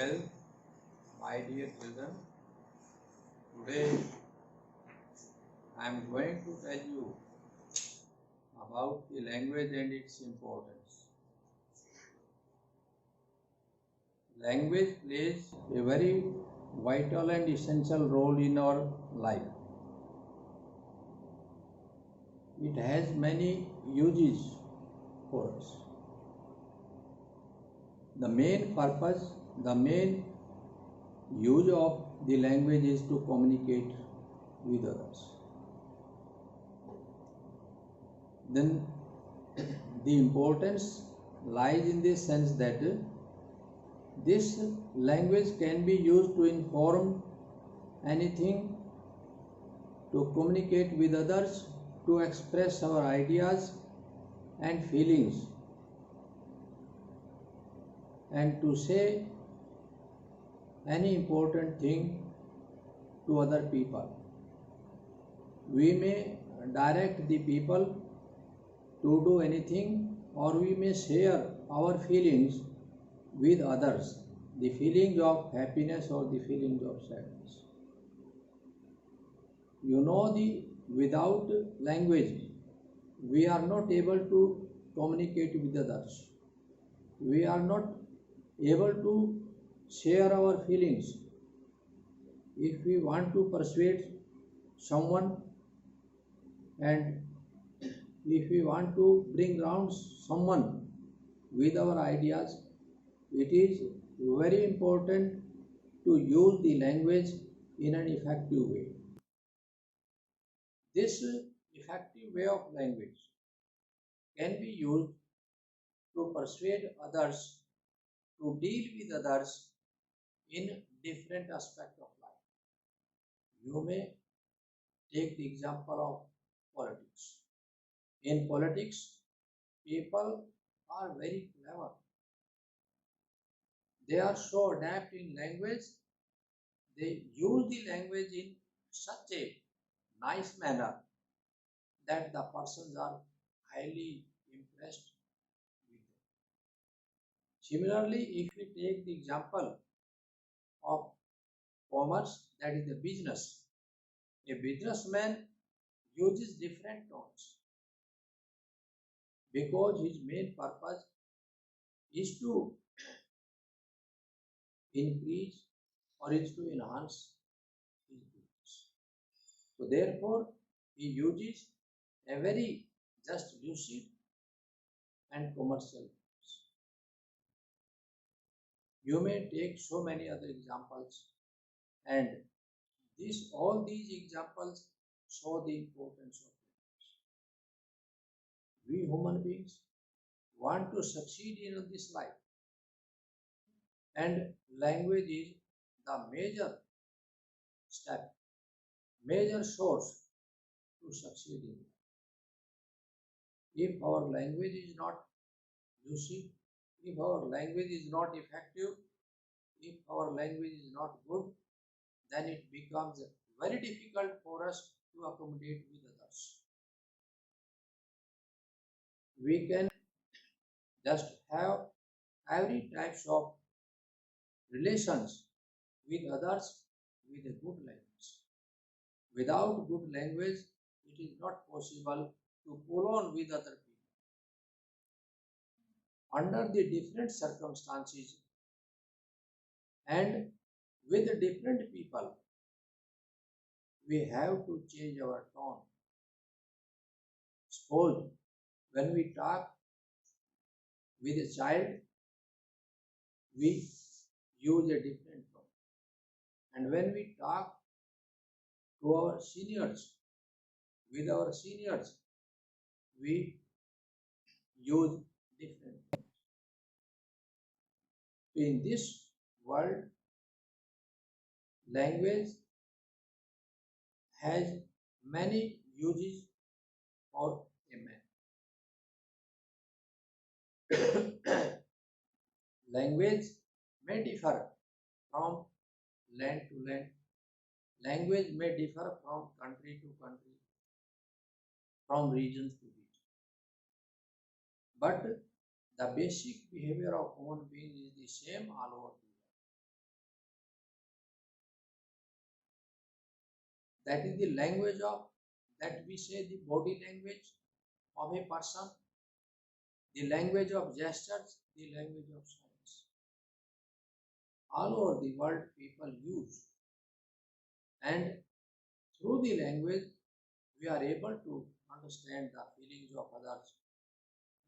Well, my dear children, today I am going to tell you about the language and its importance. Language plays a very vital and essential role in our life. It has many uses for us. The main purpose, the main use of the language is to communicate with others. Then the importance lies in the sense that this language can be used to inform anything, to communicate with others, to express our ideas and feelings, and to say any important thing to other people. We may direct the people to do anything, or we may share our feelings with others, the feelings of happiness or the feelings of sadness. Without language, we are not able to communicate with others. We are not able to share our feelings. If we want to persuade someone, and if we want to bring around someone with our ideas, it is very important to use the language in an effective way. This effective way of language can be used to persuade others, to deal with others in different aspects of life. You may take the example of politics. In politics, people are very clever. They are so adept in language. They use the language in such a nice manner that the persons are highly impressed with them. Similarly, if we take the example of commerce, that is the business, a businessman uses different tones because his main purpose is to increase or is to enhance his business. So therefore, he uses a very just lucid and commercial words. You may take so many other examples, and all these examples show the importance of language. We human beings want to succeed in this life, and language is the major step, major source to succeed in life. If our language is not lucid, if our language is not effective, if our language is not good, then it becomes very difficult for us to accommodate with others. We can just have every types of relations with others with a good language. Without good language, it is not possible to pull on with other people. Under the different circumstances and with different people, we have to change our tone. Suppose when we talk with a child, we use a different tone. And when we talk to our seniors, with our seniors, we use different tones. In this world, language has many uses for a man. Language may differ from land to land. Language may differ from country to country, from region to region. But the basic behavior of human beings is the same all over the world. That is the language of, that we say, the body language of a person, the language of gestures, the language of signs. All over the world people use, and through the language we are able to understand the feelings of others.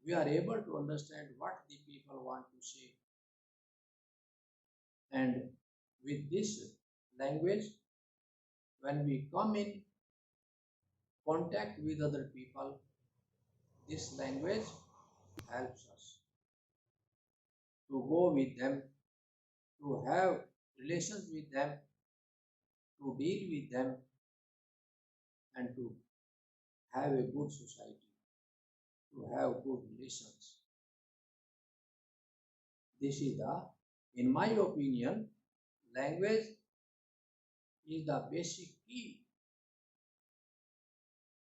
We are able to understand what the people want to say, and with this language, when we come in contact with other people, this language helps us to go with them, to have relations with them, to deal with them, and to have a good society, to have good relations. This is the, in my opinion, language is the basic key